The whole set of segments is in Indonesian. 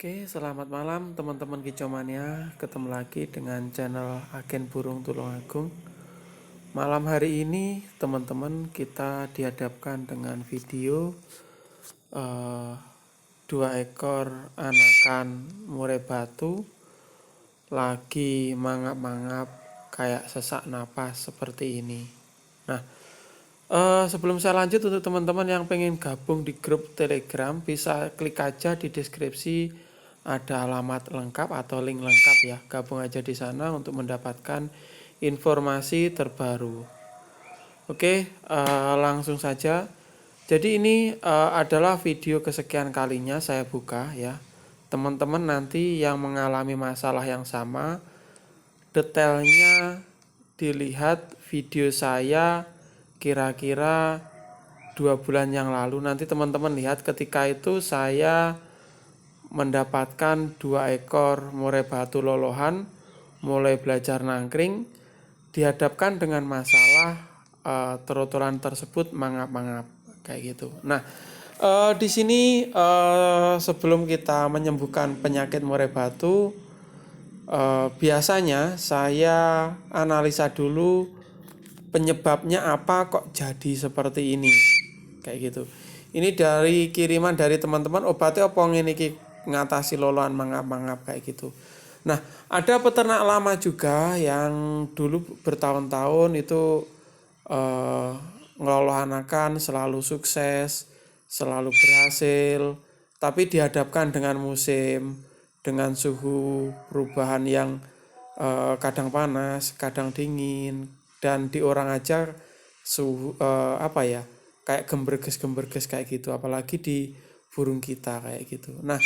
Oke, selamat malam teman-teman Kicomania. Ketemu lagi dengan channel Agen Burung Tulungagung. Malam hari ini teman-teman kita dihadapkan dengan video eh, 2 ekor anakan murai batu lagi mangap-mangap kayak sesak napas seperti ini. Nah, sebelum saya lanjut, untuk teman-teman yang pengen gabung di grup Telegram, bisa klik aja di deskripsi, ada alamat lengkap atau link lengkap ya. Gabung aja di sana untuk mendapatkan informasi terbaru. Oke, langsung saja. Jadi ini adalah video kesekian kalinya saya buka ya. Teman-teman nanti yang mengalami masalah yang sama, detailnya dilihat video saya kira-kira 2 bulan yang lalu. Nanti teman-teman lihat ketika itu saya mendapatkan 2 ekor murai batu lolohan, mulai belajar nangkring, dihadapkan dengan masalah trotolan tersebut mangap-mangap kayak gitu. Nah, di sini sebelum kita menyembuhkan penyakit murai batu, biasanya saya analisa dulu penyebabnya apa kok jadi seperti ini kayak gitu. Ini dari kiriman dari teman-teman, obatnya apa ngene iki ngatasi loloan mangap-mangap kayak gitu. Nah, ada peternak lama juga yang dulu bertahun-tahun itu eh, ngeloloh anakan selalu sukses, selalu berhasil, tapi dihadapkan dengan musim, dengan suhu perubahan yang kadang panas, kadang dingin, dan di orang aja suhu apa ya, kayak gemberges-gemberges kayak gitu, apalagi di burung kita kayak gitu. Nah,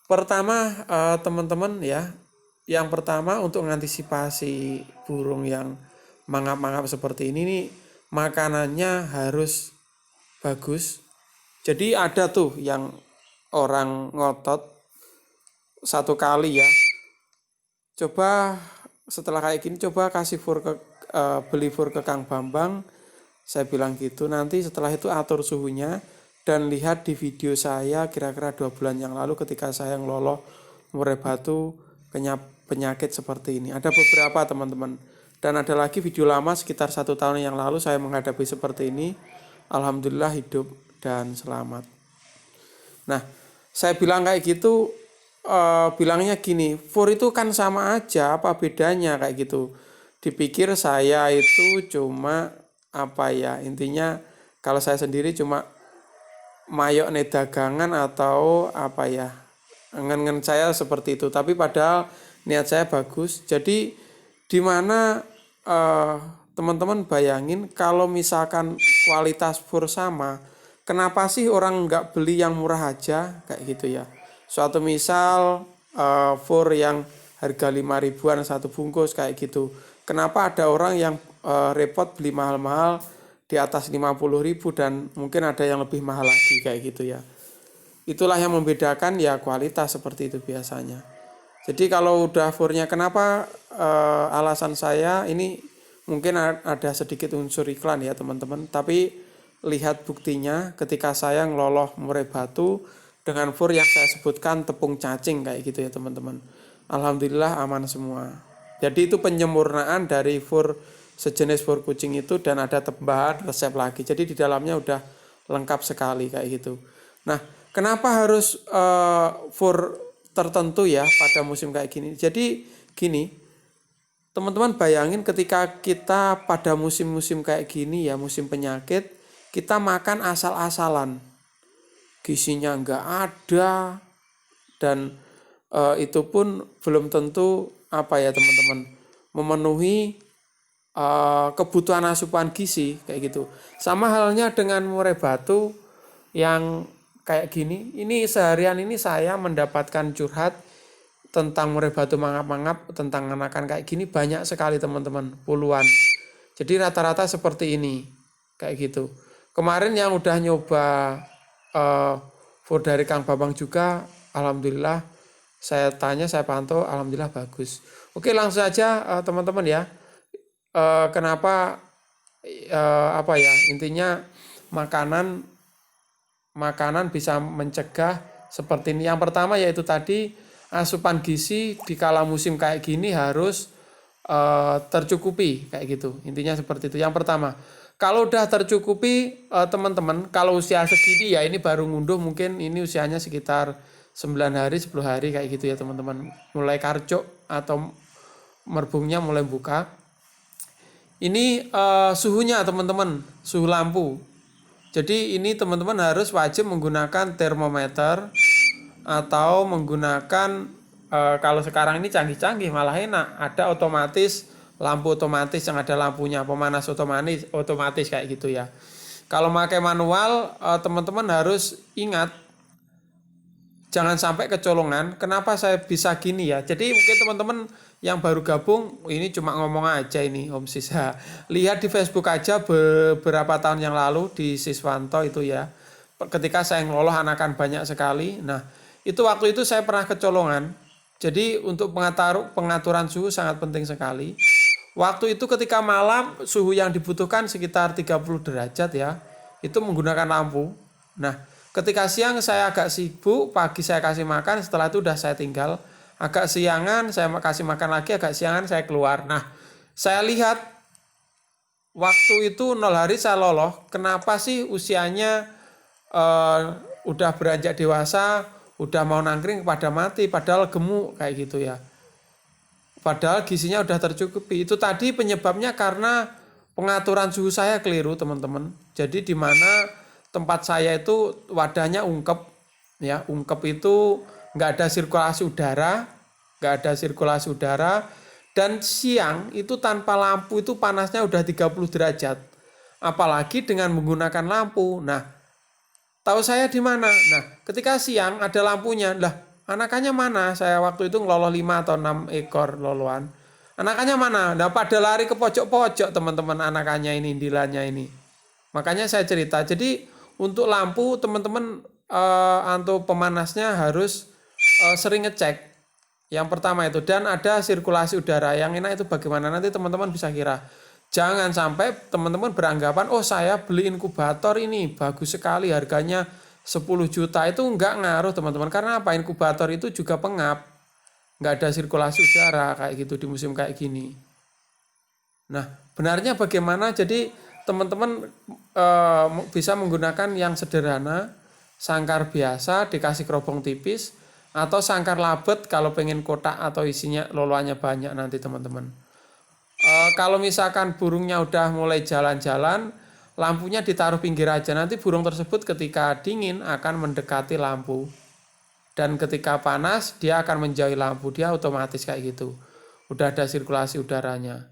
pertama teman-teman ya, yang pertama untuk mengantisipasi burung yang mangap-mangap seperti ini nih, makanannya harus bagus. Jadi ada tuh yang orang ngotot 1 kali ya, coba setelah kayak gini coba kasih fur ke beli fur ke Kang Bambang, saya bilang gitu. Nanti setelah itu atur suhunya dan lihat di video saya kira-kira 2 bulan yang lalu ketika saya ngeloloh murai batu penyakit seperti ini. Ada beberapa teman-teman, dan ada lagi video lama sekitar 1 tahun yang lalu saya menghadapi seperti ini. Alhamdulillah hidup dan selamat. Nah, saya bilang kayak gitu, bilangnya gini, fur itu kan sama aja, apa bedanya kayak gitu. Dipikir saya itu cuma apa ya, intinya kalau saya sendiri cuma mayok nih dagangan atau apa ya, ngen-ngen saya seperti itu. Tapi padahal niat saya bagus. Jadi di mana eh, teman-teman bayangin kalau misalkan kualitas fur sama, kenapa sih orang nggak beli yang murah aja kayak gitu ya? Suatu misal fur yang harga 5 ribuan 1 bungkus kayak gitu. Kenapa ada orang yang repot beli mahal-mahal di atas 50 ribu dan mungkin ada yang lebih mahal lagi kayak gitu ya. Itulah yang membedakan ya, kualitas seperti itu biasanya. Jadi kalau udah furnya, kenapa alasan saya ini mungkin ada sedikit unsur iklan ya teman-teman, tapi lihat buktinya ketika saya ngeloloh murai batu dengan fur yang saya sebutkan tepung cacing kayak gitu ya teman-teman. Alhamdulillah aman semua. Jadi itu penyempurnaan dari fur sejenis fur kucing itu, dan ada tambahan resep lagi. Jadi di dalamnya udah lengkap sekali kayak gitu. Nah, kenapa harus fur tertentu ya pada musim kayak gini? Jadi gini, teman-teman bayangin ketika kita pada musim-musim kayak gini ya, musim penyakit, kita makan asal-asalan, gizinya nggak ada, dan itu pun belum tentu apa ya teman-teman, memenuhi kebutuhan asupan gizi kayak gitu. Sama halnya dengan murai batu yang kayak gini. Ini seharian ini saya mendapatkan curhat tentang murai batu mangap-mangap, tentang anakan kayak gini banyak sekali teman-teman, puluhan. Jadi rata-rata seperti ini kayak gitu. Kemarin yang udah nyoba uh, food dari Kang Babang juga, alhamdulillah saya tanya, saya pantau, alhamdulillah bagus. Oke, langsung aja teman-teman ya. Kenapa apa ya, intinya makanan makanan bisa mencegah seperti ini. Yang pertama yaitu tadi asupan gizi di kala musim kayak gini harus tercukupi kayak gitu. Intinya seperti itu. Yang pertama, kalau udah tercukupi teman-teman, kalau usia segini ya ini baru ngunduh mungkin ini usianya sekitar 9 hari, 10 hari kayak gitu ya teman-teman. Mulai karcok atau merbungnya mulai buka. Ini suhunya teman-teman, suhu lampu. Jadi ini teman-teman harus wajib menggunakan termometer atau menggunakan kalau sekarang ini canggih-canggih malah enak, ada otomatis lampu otomatis yang ada lampunya, pemanas otomatis kayak gitu ya. Kalau pakai manual teman-teman harus ingat jangan sampai kecolongan. Kenapa saya bisa gini ya? Jadi mungkin teman-teman yang baru gabung ini cuma ngomong aja ini Om Sisa. Lihat di Facebook aja beberapa tahun yang lalu di Siswanto itu ya. Ketika saya ngelola anakan banyak sekali. Nah, itu waktu itu saya pernah kecolongan. Jadi untuk pengaturan suhu sangat penting sekali. Waktu itu ketika malam suhu yang dibutuhkan sekitar 30 derajat ya. Itu menggunakan lampu. Nah, ketika siang saya agak sibuk, pagi saya kasih makan, setelah itu udah saya tinggal. Agak siangan saya kasih makan lagi, agak siangan saya keluar. Nah, saya lihat waktu itu 0 hari saya loloh. Kenapa sih usianya udah beranjak dewasa, udah mau nangkring pada mati, padahal gemuk kayak gitu ya. Padahal gizinya udah tercukupi. Itu tadi penyebabnya karena pengaturan suhu saya keliru teman-teman. Jadi di mana tempat saya itu wadahnya ungkep ya, ungkep itu nggak ada sirkulasi udara, dan siang itu tanpa lampu itu panasnya udah 30 derajat. Apalagi dengan menggunakan lampu. Nah, tahu saya di mana? Nah, ketika siang ada lampunya, lah anakannya mana? Saya waktu itu ngeloloh 5 atau 6 ekor loloan. Anakannya mana? Nah, pada lari ke pojok-pojok teman-teman anakannya ini, indilannya ini. Makanya saya cerita. Jadi untuk lampu teman-teman untuk pemanasnya harus sering ngecek. Yang pertama itu, dan ada sirkulasi udara. Yang enak itu bagaimana? Nanti teman-teman bisa kira. Jangan sampai teman-teman beranggapan, oh saya beli inkubator ini bagus sekali harganya 10 juta. Itu enggak ngaruh teman-teman. Karena apa? Inkubator itu juga pengap. Enggak ada sirkulasi udara kayak gitu di musim kayak gini. Nah, benarnya bagaimana? Jadi teman-teman bisa menggunakan yang sederhana, sangkar biasa dikasih kerobong tipis, atau sangkar labet kalau pengen kotak atau isinya loloannya banyak nanti teman-teman. Kalau misalkan burungnya udah mulai jalan-jalan, lampunya ditaruh pinggir aja. Nanti burung tersebut ketika dingin akan mendekati lampu. Dan ketika panas dia akan menjauhi lampu. Dia otomatis kayak gitu. Udah ada sirkulasi udaranya.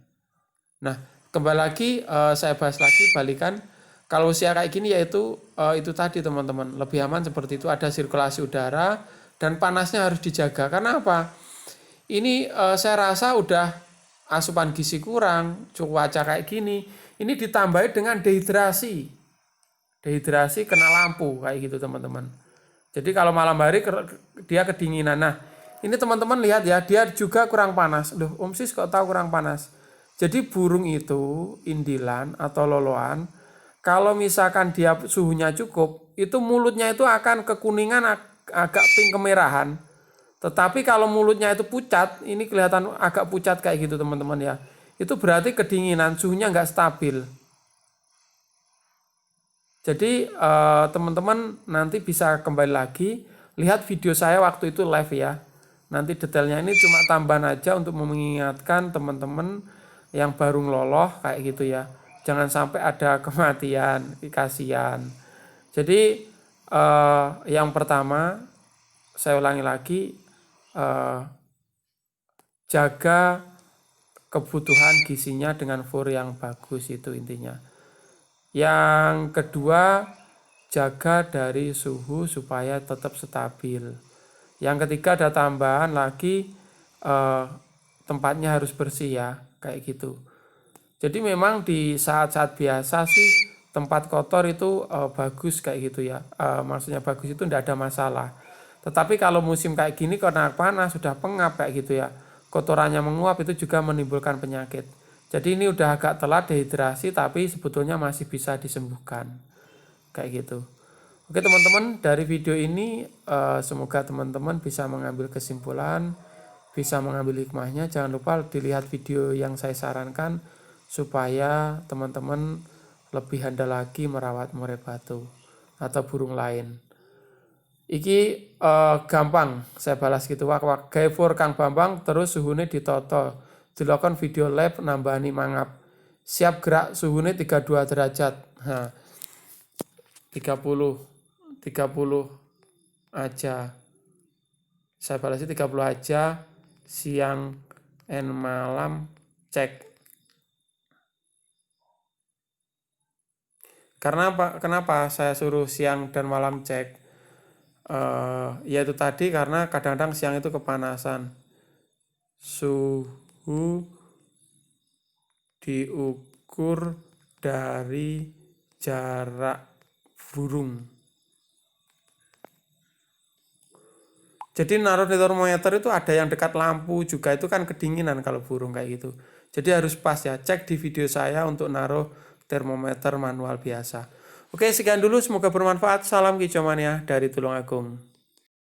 Nah, kembali lagi saya bahas lagi balikan. Kalau usia kayak gini yaitu itu tadi teman-teman. Lebih aman seperti itu, ada sirkulasi udara dan panasnya harus dijaga. Karena apa? Ini saya rasa udah asupan gizi kurang, cuaca kayak gini, ini ditambahi dengan dehidrasi kena lampu kayak gitu teman-teman. Jadi kalau malam hari dia kedinginan. Nah, ini teman-teman lihat ya, dia juga kurang panas. Loh, Om Sis kok tahu kurang panas? Jadi burung itu, indilan atau loloan, kalau misalkan dia suhunya cukup, itu mulutnya itu akan kekuningan, agak pink kemerahan. Tetapi kalau mulutnya itu pucat, ini kelihatan agak pucat kayak gitu teman-teman ya. Itu berarti kedinginan, suhunya nggak stabil. Jadi teman-teman nanti bisa kembali lagi, lihat video saya waktu itu live ya. Nanti detailnya ini cuma tambahan aja untuk mengingatkan teman-teman yang baru ngeloloh kayak gitu ya. Jangan sampai ada kematian, kasihan. Jadi yang pertama, saya ulangi lagi, jaga kebutuhan gizinya dengan fur yang bagus, itu intinya. Yang kedua, jaga dari suhu supaya tetap stabil. Yang ketiga ada tambahan lagi, tempatnya harus bersih ya, kayak gitu. Jadi memang di saat-saat biasa sih tempat kotor itu bagus kayak gitu ya. Maksudnya bagus itu tidak ada masalah. Tetapi kalau musim kayak gini karena panas sudah pengap kayak gitu ya, kotorannya menguap itu juga menimbulkan penyakit. Jadi ini udah agak telat dehidrasi tapi sebetulnya masih bisa disembuhkan kayak gitu. Oke teman-teman, dari video ini semoga teman-teman bisa mengambil kesimpulan, bisa mengambil hikmahnya. Jangan lupa dilihat video yang saya sarankan supaya teman-teman lebih handal lagi merawat murai batu atau burung lain. Iki gampang saya balas gitu wak gaifur Kang Bambang terus suhune ditoto. Dilakukan video lab nambani mangap. Siap gerak suhune 32 derajat. Nah, 30 aja. Saya balasnya 30 aja, siang and malam cek. Kenapa saya suruh siang dan malam cek? Yaitu tadi karena kadang-kadang siang itu kepanasan. Suhu diukur dari jarak burung. Jadi naruh di termometer itu ada yang dekat lampu juga, itu kan kedinginan kalau burung kayak gitu. Jadi harus pas ya, cek di video saya untuk naruh termometer manual biasa. Oke, sekian dulu, semoga bermanfaat. Salam Kicomania dari Tulungagung.